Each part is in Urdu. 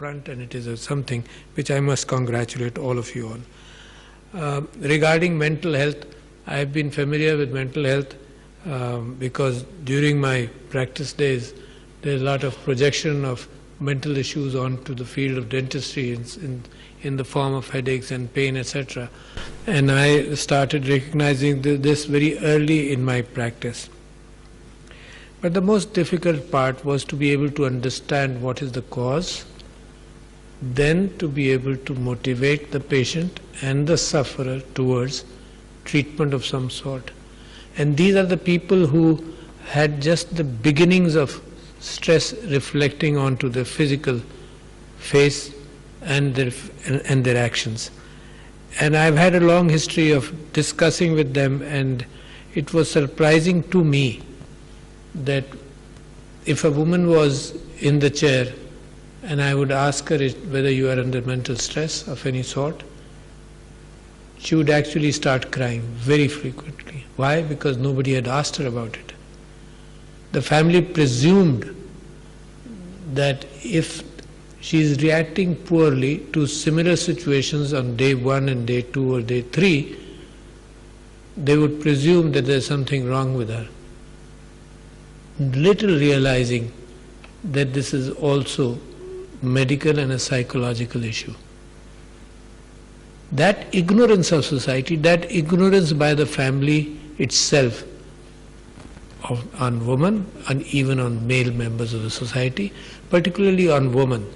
front, and it is something which I must congratulate all of you on. Regarding mental health, I have been familiar with mental health because during my practice days, there is a lot of projection of mental issues onto the field of dentistry in the form of headaches and pain, etc. And I started recognizing this very early in my practice. But the most difficult part was to be able to understand what is the cause, then to be able to motivate the patient and the sufferer towards treatment of some sort. And these are the people who had just the beginnings of stress reflecting onto their physical face and their actions. And I've had a long history of discussing with them, and it was surprising to me that if a woman was in the chair and I would ask her whether you are under mental stress of any sort, she would actually start crying very frequently. Why? Because nobody had asked her about it. The family presumed that if she is reacting poorly to similar situations on day 1 and day 2 or day 3, they would presume that there is something wrong with her, little realizing that this is also medical and a psychological issue. That ignorance of society, that ignorance by the family itself on women and even on male members of the society, particularly on women,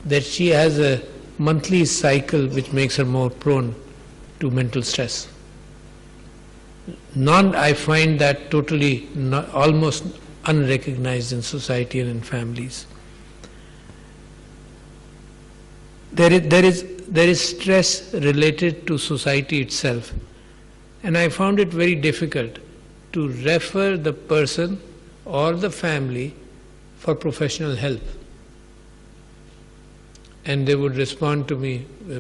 that she has a monthly cycle which makes her more prone to mental stress. I find that totally almost unrecognized in society and in families. There is stress related to society itself, and I found it very difficult to refer the person or the family for professional help. And they would respond to me,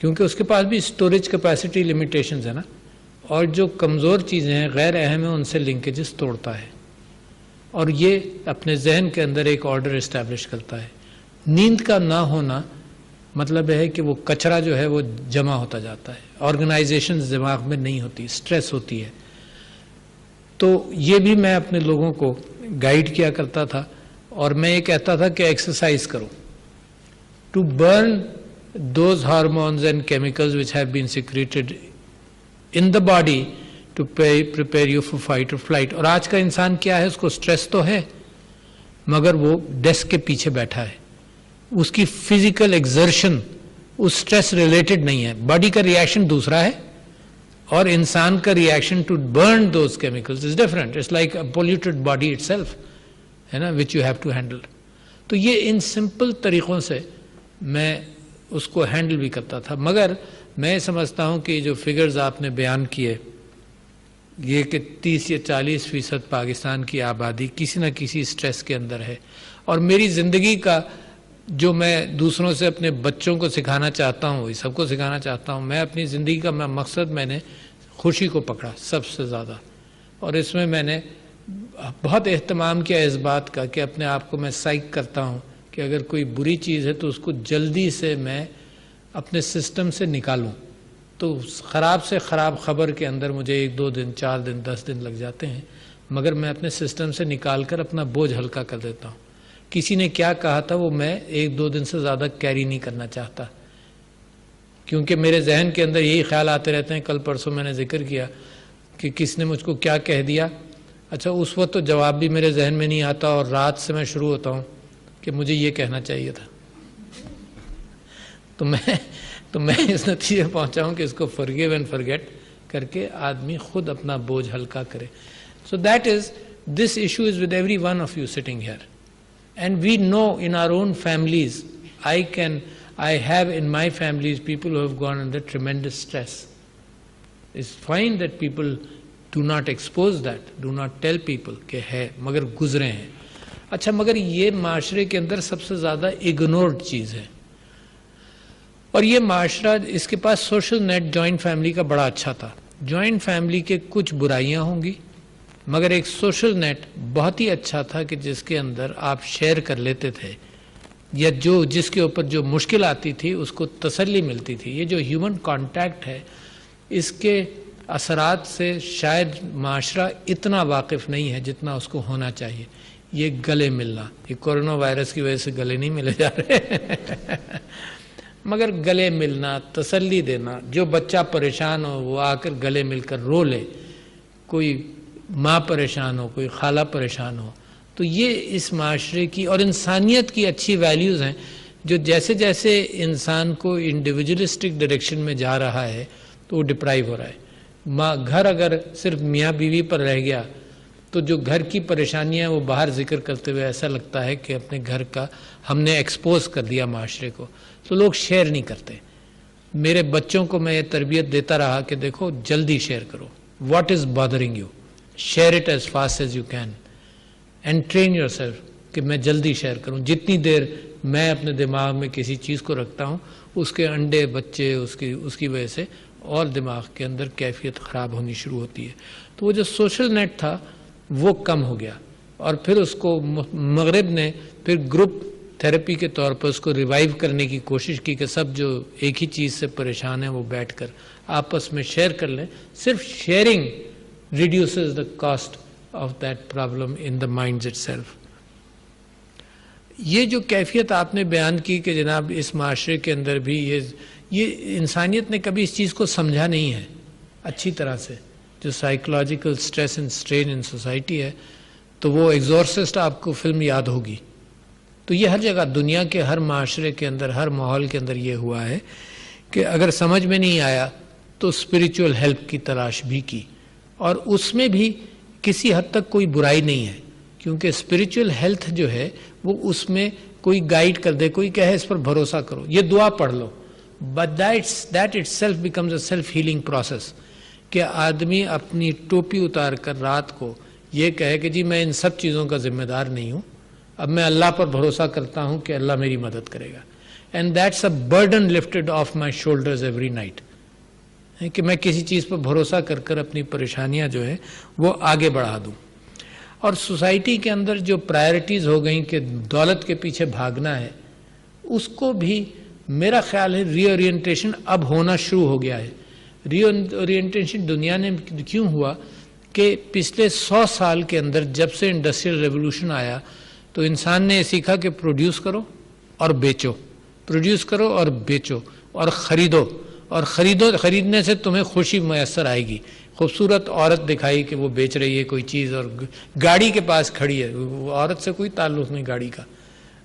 کیونکہ اس کے پاس بھی اسٹوریج کیپیسٹی لمیٹیشنز ہیں نا، اور جو کمزور چیزیں ہیں غیر اہم ہیں ان سے لنکیجز توڑتا ہے، اور یہ اپنے ذہن کے اندر ایک آرڈر اسٹیبلش کرتا ہے۔ نیند کا نہ ہونا مطلب ہے کہ وہ کچرا جو ہے وہ جمع ہوتا جاتا ہے، آرگنائزیشن دماغ میں نہیں ہوتی، اسٹریس ہوتی ہے۔ تو یہ بھی میں اپنے لوگوں کو گائیڈ کیا کرتا تھا، اور میں یہ کہتا تھا کہ ایکسرسائز کرو to burn those hormones and chemicals which have been secreted in the body to prepare you for fight اور فلائٹ۔ اور آج کا انسان کیا ہے، اس کو اسٹریس تو ہے مگر وہ ڈیسک کے پیچھے بیٹھا ہے، اس کی فزیکل ایگزرشن اس اسٹریس ریلیٹڈ نہیں ہے، باڈی کا ریئیکشن دوسرا ہے اور انسان کا reaction to burn those chemicals is different. It's like a polluted body itself ہے نا، which you have to handle. تو یہ ان سمپل طریقوں سے میں اس کو ہینڈل بھی کرتا تھا، مگر میں سمجھتا ہوں کہ جو فگرز آپ نے بیان کیے، یہ کہ 30 یا 40% پاکستان کی آبادی کسی نہ کسی اسٹریس کے اندر ہے، اور میری زندگی کا جو میں دوسروں سے اپنے بچوں کو سکھانا چاہتا ہوں، سب کو سکھانا چاہتا ہوں، میں اپنی زندگی کا مقصد میں نے خوشی کو پکڑا سب سے زیادہ، اور اس میں نے بہت اہتمام کیا اس بات کا کہ اپنے آپ کو میں سائیک کرتا ہوں کہ اگر کوئی بری چیز ہے تو اس کو جلدی سے میں اپنے سسٹم سے نکالوں۔ تو خراب سے خراب خبر کے اندر مجھے 1 2 دن 4 دن 10 دن لگ جاتے ہیں، مگر میں اپنے سسٹم سے نکال کر اپنا بوجھ ہلکا کر دیتا ہوں۔ کسی نے کیا کہا تھا وہ میں 1 2 دن سے زیادہ کیری نہیں کرنا چاہتا، کیونکہ میرے ذہن کے اندر یہی خیال آتے رہتے ہیں۔ کل پرسوں میں نے ذکر کیا کہ کس نے مجھ کو کیا کہہ دیا، اچھا اس وقت تو جواب بھی میرے ذہن میں نہیں آتا، اور رات سے میں شروع ہوتا ہوں کہ مجھے یہ کہنا چاہیے تھا۔ تو میں اس نتیجے پہنچا ہوں کہ اس کو forgive and forget کر کے آدمی خود اپنا بوجھ ہلکا کرے۔ So this issue is with every one of you sitting here. And we know in our own families, I have in my families people who have gone under tremendous stress. It's fine that people do not expose that, do not tell people کہ ہے مگر گزرے ہیں۔ اچھا مگر یہ معاشرے کے اندر سب سے زیادہ اگنورڈ چیز ہے، اور یہ معاشرہ اس کے پاس سوشل نیٹ جوائنٹ فیملی کا بڑا اچھا تھا۔ جوائنٹ فیملی کے کچھ برائیاں ہوں گی، مگر ایک سوشل نیٹ بہت ہی اچھا تھا کہ جس کے اندر آپ شیئر کر لیتے تھے، یا جس کے اوپر جو مشکل آتی تھی اس کو تسلی ملتی تھی۔ یہ جو ہیومن کانٹیکٹ ہے، اس کے اثرات سے شاید معاشرہ اتنا واقف نہیں ہے جتنا اس کو ہونا چاہیے۔ یہ گلے ملنا، یہ کورونا وائرس کی وجہ سے گلے نہیں ملے جا رہے مگر گلے ملنا، تسلی دینا، جو بچہ پریشان ہو وہ آ کر گلے مل کر رو لے، کوئی ماں پریشان ہو، کوئی خالہ پریشان ہو، تو یہ اس معاشرے کی اور انسانیت کی اچھی ویلیوز ہیں، جو جیسے جیسے انسان کو انڈیویجولسٹک ڈائریکشن میں جا رہا ہے تو وہ ڈپرائیو ہو رہا ہے۔ گھر اگر صرف میاں بیوی پر رہ گیا تو جو گھر کی پریشانیاں وہ باہر ذکر کرتے ہوئے ایسا لگتا ہے کہ اپنے گھر کا ہم نے ایکسپوز کر دیا معاشرے کو، تو لوگ شیئر نہیں کرتے۔ میرے بچوں کو میں یہ تربیت دیتا رہا کہ دیکھو جلدی شیئر کرو، what is bothering you, share it as fast as you can and train your self کہ میں جلدی شیئر کروں۔ جتنی دیر میں اپنے دماغ میں کسی چیز کو رکھتا ہوں، اس کے انڈے بچے اس کی وجہ سے اور دماغ کے اندر کیفیت خراب ہونی شروع ہوتی ہے۔ تو وہ جو سوشل نیٹ تھا وہ کم ہو گیا، اور پھر اس کو مغرب نے پھر گروپ تھیراپی کے طور پر اس کو ریوائیو کرنے کی کوشش کی کہ سب جو ایک ہی چیز سے پریشان ہیں وہ بیٹھ کر آپس میں شیئر کر لیں۔ صرف sharing reduces the cost of that problem in the minds it self. یہ جو کیفیت آپ نے بیان کی کہ جناب اس معاشرے کے اندر بھی یہ انسانیت نے کبھی اس چیز کو سمجھا نہیں ہے اچھی طرح سے، جو psychological stress and strain in society ہے، تو وہ ایگزورسسٹ آپ کو فلم یاد ہوگی۔ تو یہ ہر جگہ دنیا کے ہر معاشرے کے اندر، ہر ماحول کے اندر یہ ہوا ہے کہ اگر سمجھ میں نہیں آیا تو اسپریچول ہیلپ کی تلاش بھی کی، اور اس میں بھی کسی حد تک کوئی برائی نہیں ہے، کیونکہ اسپریچول ہیلتھ جو ہے وہ اس میں کوئی گائیڈ کر دے، کوئی کہے اس پر بھروسہ کرو، یہ دعا پڑھ لو، but that itself becomes a self healing process, کہ آدمی اپنی ٹوپی اتار کر رات کو یہ کہے کہ جی میں ان سب چیزوں کا ذمہ دار نہیں ہوں، اب میں اللہ پر بھروسہ کرتا ہوں کہ اللہ میری مدد کرے گا۔ And that's a burden lifted off my shoulders every night, کہ میں کسی چیز پر بھروسہ کر کر اپنی پریشانیاں جو ہے وہ آگے بڑھا دوں. اور سوسائٹی کے اندر جو پرائرٹیز ہو گئیں کہ دولت کے پیچھے بھاگنا ہے, اس کو بھی میرا خیال ہے ری اورینٹیشن اب ہونا شروع ہو گیا ہے. ری اورینٹیشن دنیا نے کیوں ہوا کہ پچھلے 100 سال کے اندر جب سے انڈسٹریل ریولوشن آیا تو انسان نے سیکھا کہ پروڈیوس کرو اور بیچو, پروڈیوس کرو اور بیچو اور خریدو, اور خریدنے سے تمہیں خوشی میسر آئے گی. خوبصورت عورت دکھائی کہ وہ بیچ رہی ہے کوئی چیز اور گاڑی کے پاس کھڑی ہے, وہ عورت سے کوئی تعلق نہیں گاڑی کا,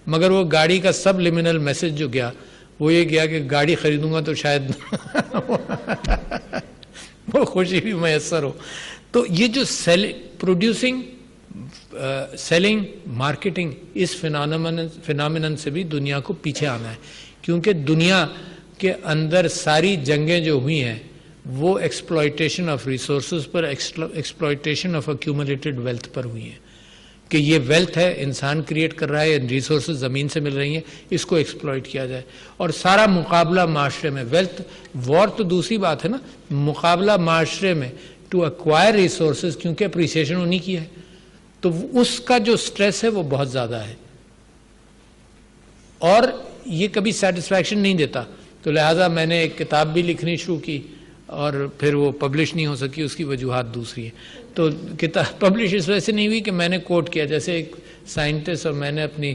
مگر وہ گاڑی کا سب لیمینل میسج جو گیا وہ یہ گیا کہ گاڑی خریدوں گا تو شاید وہ خوشی بھی میسر ہو. تو یہ جو پروڈیوسنگ, سیلنگ, مارکیٹنگ, اس فینامنن سے بھی دنیا کو پیچھے آنا ہے, کیونکہ دنیا کے اندر ساری جنگیں جو ہوئی ہیں وہ ایکسپلائٹیشن آف ریسورسز پر, ایکسپلائٹیشن آف ایکیومولیٹڈ ویلتھ پر ہوئی ہیں, کہ یہ ویلتھ ہے انسان کریٹ کر رہا ہے, ریسورسز زمین سے مل رہی ہیں, اس کو ایکسپلائٹ کیا جائے. اور سارا مقابلہ معاشرے میں, ویلتھ وار تو دوسری بات ہے نا, مقابلہ معاشرے میں ٹو ایکوائر ریسورسز, کیونکہ اپریسیشن انہی کی ہے, تو اس کا جو سٹریس ہے وہ بہت زیادہ ہے اور یہ کبھی سیٹسفیکشن نہیں دیتا. تو لہٰذا میں نے ایک کتاب بھی لکھنی شروع کی اور پھر وہ پبلش نہیں ہو سکی, اس کی وجوہات دوسری ہیں. تو کتاب پبلش اس وجہ سے نہیں ہوئی کہ میں نے کوٹ کیا, جیسے ایک سائنٹسٹ اور میں نے اپنی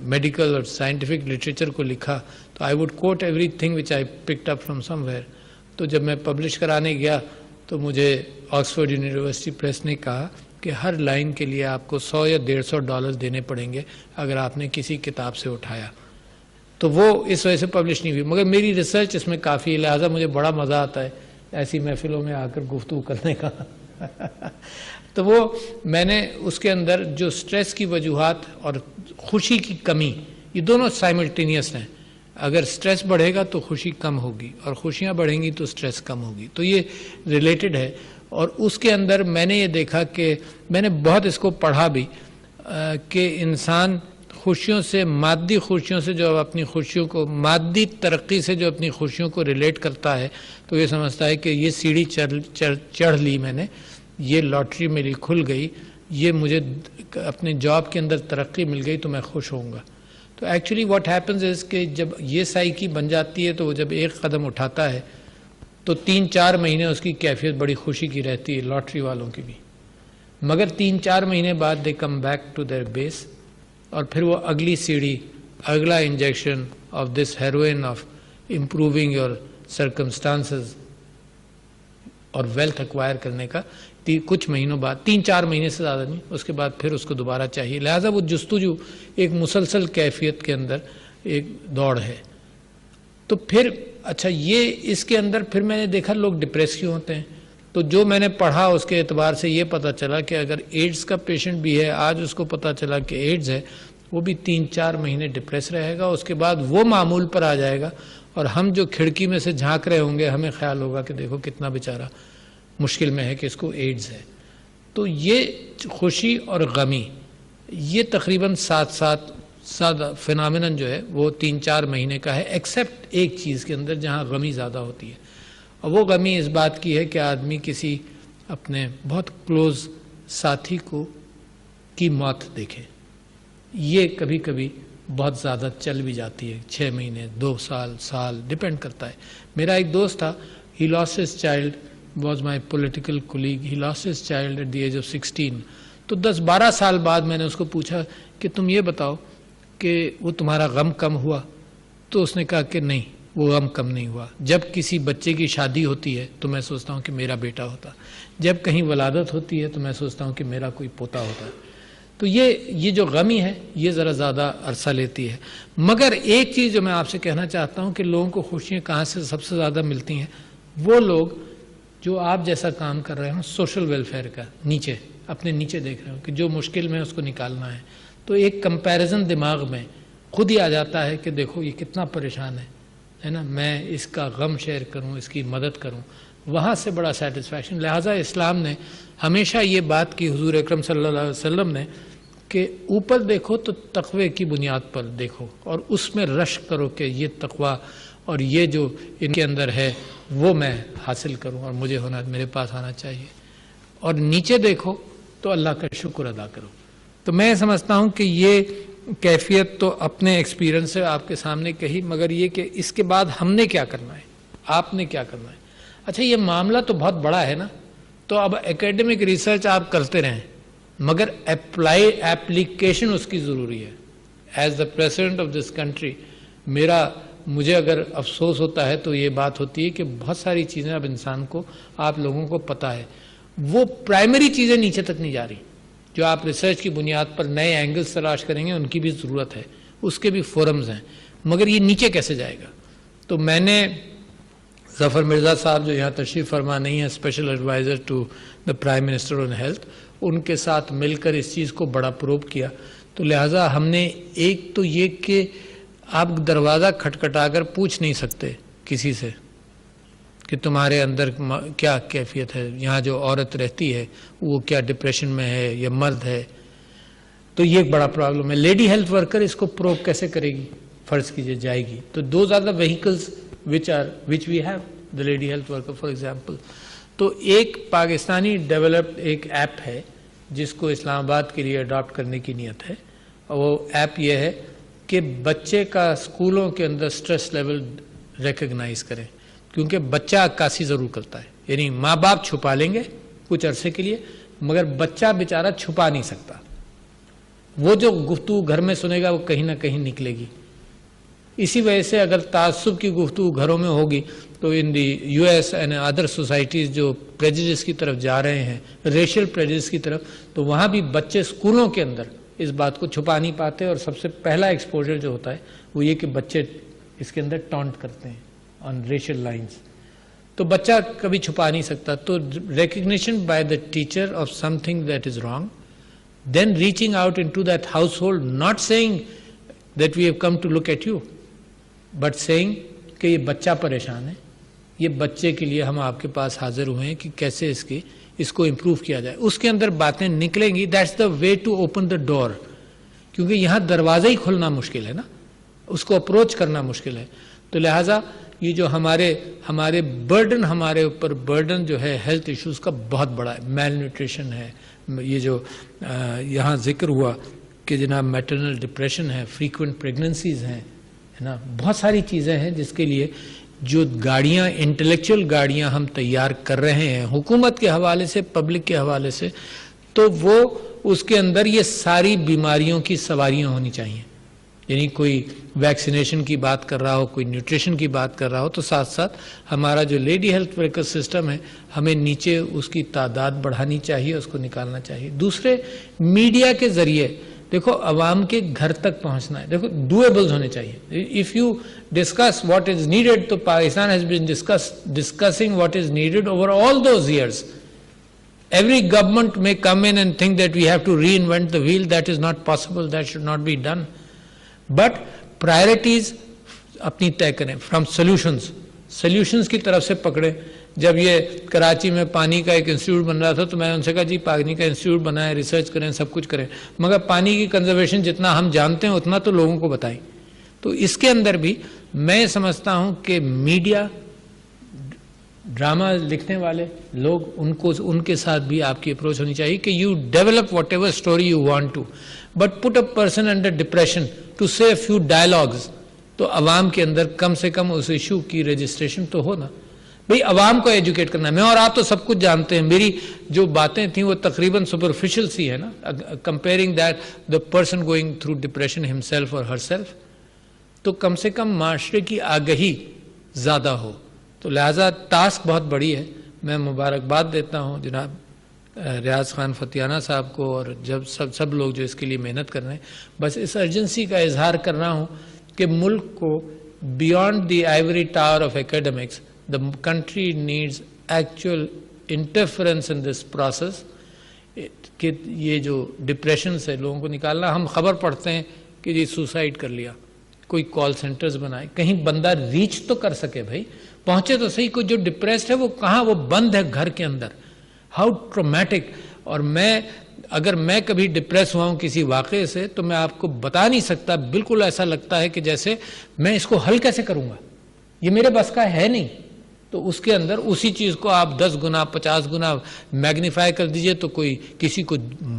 میڈیکل اور سائنٹیفک لٹریچر کو لکھا تو I would quote everything which I picked up from somewhere. تو جب میں پبلش کرانے گیا تو مجھے آکسفورڈ یونیورسٹی پریس نے کہا کہ ہر لائن کے لیے آپ کو $100 یا $150 دینے پڑیں گے اگر آپ نے کسی کتاب سے اٹھایا. تو وہ اس وجہ سے پبلش نہیں ہوئی, مگر میری ریسرچ اس میں کافی ہے, لہٰذا مجھے بڑا مزہ آتا ہے ایسی محفلوں میں آ کر گفتگو کرنے کا. تو وہ میں نے اس کے اندر جو سٹریس کی وجوہات اور خوشی کی کمی, یہ دونوں سائملٹینیس ہیں. اگر سٹریس بڑھے گا تو خوشی کم ہوگی, اور خوشیاں بڑھیں گی تو سٹریس کم ہوگی, تو یہ ریلیٹڈ ہے. اور اس کے اندر میں نے یہ دیکھا کہ میں نے بہت اس کو پڑھا بھی کہ انسان خوشیوں سے, مادی خوشیوں سے جو اپنی خوشیوں کو, مادی ترقی سے جو اپنی خوشیوں کو ریلیٹ کرتا ہے تو یہ سمجھتا ہے کہ یہ سیڑھی چڑھ لی میں نے, یہ لاٹری میری کھل گئی, یہ مجھے اپنے جاب کے اندر ترقی مل گئی تو میں خوش ہوں گا. تو ایکچولی واٹ ہیپنز از کہ جب یہ سائیکی بن جاتی ہے تو وہ جب ایک قدم اٹھاتا ہے تو 3-4 مہینے اس کی کیفیت بڑی خوشی کی رہتی ہے, لاٹری والوں کی بھی, مگر 3-4 مہینے بعد they come back to their base, اور پھر وہ اگلی سیڑھی, اگلا injection of this heroin of improving your circumstances اور ویلتھ ایکوائر کرنے کا کچھ مہینوں بعد, 3-4 مہینے سے زیادہ نہیں, اس کے بعد پھر اس کو دوبارہ چاہیے. لہٰذا وہ جستجو ایک مسلسل کیفیت کے اندر ایک دوڑ ہے. تو پھر اچھا یہ اس کے اندر پھر میں نے دیکھا لوگ ڈپریس کیوں ہوتے ہیں. تو جو میں نے پڑھا اس کے اعتبار سے یہ پتہ چلا کہ اگر ایڈز کا پیشنٹ بھی ہے, آج اس کو پتہ چلا کہ ایڈز ہے, وہ بھی 3-4 مہینے ڈپریس رہے گا, اس کے بعد وہ معمول پر آ جائے گا, اور ہم جو کھڑکی میں سے جھانک رہے ہوں گے ہمیں خیال ہوگا کہ دیکھو کتنا بیچارہ مشکل میں ہے کہ اس کو ایڈز ہے. تو یہ خوشی اور غمی یہ تقریباً ساتھ فینامنن جو ہے وہ 3-4 مہینے کا ہے, ایکسیپٹ ایک چیز کے اندر جہاں غمی زیادہ ہوتی ہے, اور وہ غمی اس بات کی ہے کہ آدمی کسی اپنے بہت کلوز ساتھی کی موت دیکھے. یہ کبھی کبھی بہت زیادہ چل بھی جاتی ہے, 6 مہینے, 2 سال ڈیپینڈ کرتا ہے. میرا ایک دوست تھا, he lost his child, was my political colleague, he lost his child at the age of 16. تو 10-12 سال بعد میں نے اس کو پوچھا کہ تم یہ بتاؤ کہ وہ تمہارا غم کم ہوا؟ تو اس نے کہا کہ نہیں, وہ غم کم نہیں ہوا. جب کسی بچے کی شادی ہوتی ہے تو میں سوچتا ہوں کہ میرا بیٹا ہوتا, جب کہیں ولادت ہوتی ہے تو میں سوچتا ہوں کہ میرا کوئی پوتا ہوتا. تو یہ جو غمی ہے یہ ذرا زیادہ عرصہ لیتی ہے. مگر ایک چیز جو میں آپ سے کہنا چاہتا ہوں کہ لوگوں کو خوشیاں کہاں سے سب سے زیادہ ملتی ہیں, وہ لوگ جو آپ جیسا کام کر رہے ہوں, سوشل ویلفیئر کا, نیچے اپنے نیچے دیکھ رہے ہوں کہ جو مشکل میں اس کو نکالنا ہے, تو ایک کمپیریزن دماغ میں خود ہی آ جاتا ہے کہ دیکھو یہ کتنا پریشان ہے نا, میں اس کا غم شیئر کروں, اس کی مدد کروں, وہاں سے بڑا سیٹسفیکشن. لہٰذا اسلام نے ہمیشہ یہ بات کی, حضور اکرم صلی اللہ علیہ وسلم نے, کہ اوپر دیکھو تو تقوی کی بنیاد پر دیکھو اور اس میں رشک کرو کہ یہ تقوی اور یہ جو ان کے اندر ہے وہ میں حاصل کروں اور مجھے ہونا میرے پاس آنا چاہیے. اور نیچے دیکھو تو اللہ کا شکر ادا کرو. تو میں سمجھتا ہوں کہ یہ کیفیت تو اپنے ایکسپیرینس سے آپ کے سامنے کہی، مگر یہ کہ اس کے بعد ہم نے کیا کرنا ہے، آپ نے کیا کرنا ہے. اچھا یہ معاملہ تو بہت بڑا ہے نا، تو اب اکیڈمک ریسرچ آپ کرتے رہیں مگر ایپلیکیشن اس کی ضروری ہے. As the president of this country مجھے اگر افسوس ہوتا ہے تو یہ بات ہوتی ہے کہ بہت ساری چیزیں اب انسان کو، آپ لوگوں کو پتہ ہے، وہ پرائمری چیزیں نیچے تک نہیں جا رہی. جو آپ ریسرچ کی بنیاد پر نئے اینگلز تلاش کریں گے ان کی بھی ضرورت ہے، اس کے بھی فورمز ہیں، مگر یہ نیچے کیسے جائے گا. تو میں نے ظفر مرزا صاحب جو یہاں تشریف فرما نہیں ہے، special adviser to the prime minister on health, ان کے ساتھ مل کر اس چیز کو بڑا پروب کیا. تو لہٰذا ہم نے ایک تو یہ کہ آپ دروازہ کھٹکھٹا کر پوچھ نہیں سکتے کسی سے کہ تمہارے اندر کیا کیفیت ہے، یہاں جو عورت رہتی ہے وہ کیا ڈپریشن میں ہے یا مرد ہے. تو یہ ایک بڑا پرابلم ہے. لیڈی ہیلتھ ورکر اس کو پروب کیسے کرے گی، فرض کیجئے جائے گی. تو those are the vehicles which we have, the lady health worker for example. تو ایک پاکستانی ڈیولپڈ ایک ایپ ہے جس کو اسلام آباد کے لیے اڈاپٹ کرنے کی نیت ہے، اور وہ ایپ یہ ہے کہ بچے کا اسکولوں کے اندر سٹریس لیول ریکگنائز کریں، کیونکہ بچہ عکاسی ضرور کرتا ہے. یعنی ماں باپ چھپا لیں گے کچھ عرصے کے لیے مگر بچہ بیچارہ چھپا نہیں سکتا. وہ جو گفتگو گھر میں سنے گا وہ کہیں نہ کہیں نکلے گی. اسی وجہ سے اگر تعصب کی گفتگو گھروں میں ہوگی تو in the U S and other societies جو پریجڈس کی طرف جا رہے ہیں، ریشل پریجڈس کی طرف، تو وہاں بھی بچے اسکولوں کے اندر اس بات کو چھپا نہیں پاتے. اور سب سے پہلا ایکسپوجر جو ہوتا ہے وہ یہ کہ بچے اس کے اندر ٹانٹ کرتے ہیں آن ریشل لائنز. تو بچہ کبھی چھپا نہیں سکتا. تو recognition by the teacher of something that is wrong, then reaching out into that household, not seeing that we have come to look at you, but seeing کہ یہ بچہ پریشان ہے، یہ بچے کے لیے ہم آپ کے پاس حاضر ہوئے ہیں کہ کیسے اس کو امپروو کیا جائے. اس کے اندر باتیں نکلیں گی. That's the way to open the door, کیونکہ یہاں دروازہ ہی کھولنا مشکل ہے نا، اس کو اپروچ کرنا مشکل ہے. تو لہٰذا یہ جو ہمارے برڈن، ہمارے اوپر برڈن جو ہے ہیلتھ ایشوز کا بہت بڑا ہے. میل نیوٹریشن ہے، یہ جو یہاں ذکر ہوا کہ جناب میٹرنل ڈپریشن ہے، فریکوینٹ پریگننسیز ہیں نا، بہت ساری چیزیں ہیں جس کے لیے جو گاڑیاں، انٹلیکچوئل گاڑیاں ہم تیار کر رہے ہیں حکومت کے حوالے سے، پبلک کے حوالے سے، تو وہ اس کے اندر یہ ساری بیماریوں کی سواریاں ہونی چاہیے. یعنی کوئی ویکسینیشن کی بات کر رہا ہو، کوئی نیوٹریشن کی بات کر رہا ہو، تو ساتھ ساتھ ہمارا جو لیڈی ہیلتھ ورکر سسٹم ہے ہمیں نیچے اس کی تعداد بڑھانی چاہیے، اس کو نکالنا چاہیے. دوسرے میڈیا کے ذریعے دیکھو عوام کے گھر تک پہنچنا ہے. دیکھو ڈویبلز ہونے چاہیے. If you discuss what is needed, تو Pakistan has been discussing what is needed over all those years. Every government may come in and think that we have to reinvent the wheel. That is not possible. That should not be done. But priorities اپنی طے کریں. From solutions کی طرف سے پکڑیں. جب یہ کراچی میں پانی کا ایک انسٹیٹیوٹ بن رہا تھا تو میں نے ان سے کہا جی پانی کا انسٹیٹیوٹ بنائیں، ریسرچ کریں، سب کچھ کریں، مگر پانی کی کنزرویشن جتنا ہم جانتے ہیں اتنا تو لوگوں کو بتائیں. تو اس کے اندر بھی میں سمجھتا ہوں کہ میڈیا، ڈرامہ لکھنے والے لوگ، ان کے ساتھ بھی آپ کی اپروچ ہونی چاہیے کہ you develop whatever story you want to, but put a person under depression to say a few dialogues. تو عوام کے اندر کم سے کم اس ایشو کی رجسٹریشن تو ہو نا. بھئی عوام کو ایجوکیٹ کرنا ہے. میں اور آپ تو سب کچھ جانتے ہیں. میری جو باتیں تھیں وہ تقریباً سپرفیشل سی ہے نا، comparing that the person going through depression ہم سیلف اور ہر سیلف. تو کم سے کم معاشرے کی آگہی زیادہ ہو. تو لہٰذا ٹاسک بہت بڑی ہے. میں مبارکباد دیتا ہوں جناب ریاض خان فتیانہ صاحب کو اور جب سب لوگ جو اس کے لیے محنت کر رہے ہیں. بس اس ارجنسی کا اظہار کر رہا ہوں کہ ملک کو beyond the ivory tower of academics, the country needs actual interference in this process. کہ یہ جو ڈپریشن سے لوگوں کو نکالنا. ہم خبر پڑھتے ہیں کہ یہ سوسائڈ کر لیا، کوئی کال سینٹرز بنائے، کہیں بندہ ریچ تو کر سکے بھائی، پہنچے تو صحیح. کوئی جو ڈپریسڈ ہے وہ کہاں، وہ بند ہے گھر کے اندر. How traumatic. اور میں اگر میں کبھی ڈپریس ہوا ہوں کسی واقعے سے تو میں آپ کو بتا نہیں سکتا, بالکل ایسا لگتا ہے کہ جیسے میں اس کو حل کیسے کروں گا, یہ میرے بس کا ہے نہیں. تو اس کے اندر اسی چیز کو آپ 10 گنا 50 گنا میگنیفائی کر دیجئے تو کوئی کسی کو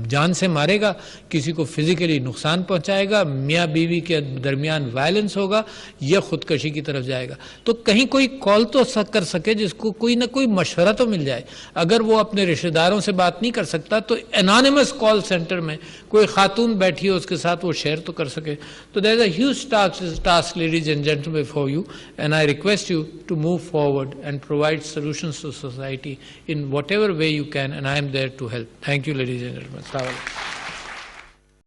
جان سے مارے گا, کسی کو فزیکلی نقصان پہنچائے گا, میاں بیوی کے درمیان وائلنس ہوگا یا خودکشی کی طرف جائے گا. تو کہیں کوئی کال تو کر سکے جس کو کوئی نہ کوئی مشورہ تو مل جائے. اگر وہ اپنے رشتہ داروں سے بات نہیں کر سکتا تو انانیمس کال سینٹر میں کوئی خاتون بیٹھی ہو اس کے ساتھ وہ شیئر تو کر سکے. تو there is a huge task ladies and gentlemen for you, and I request you to move forward and provide solutions to society in whatever way you can, and I am there to help. Thank you, ladies and gentlemen. Assalamu alaikum.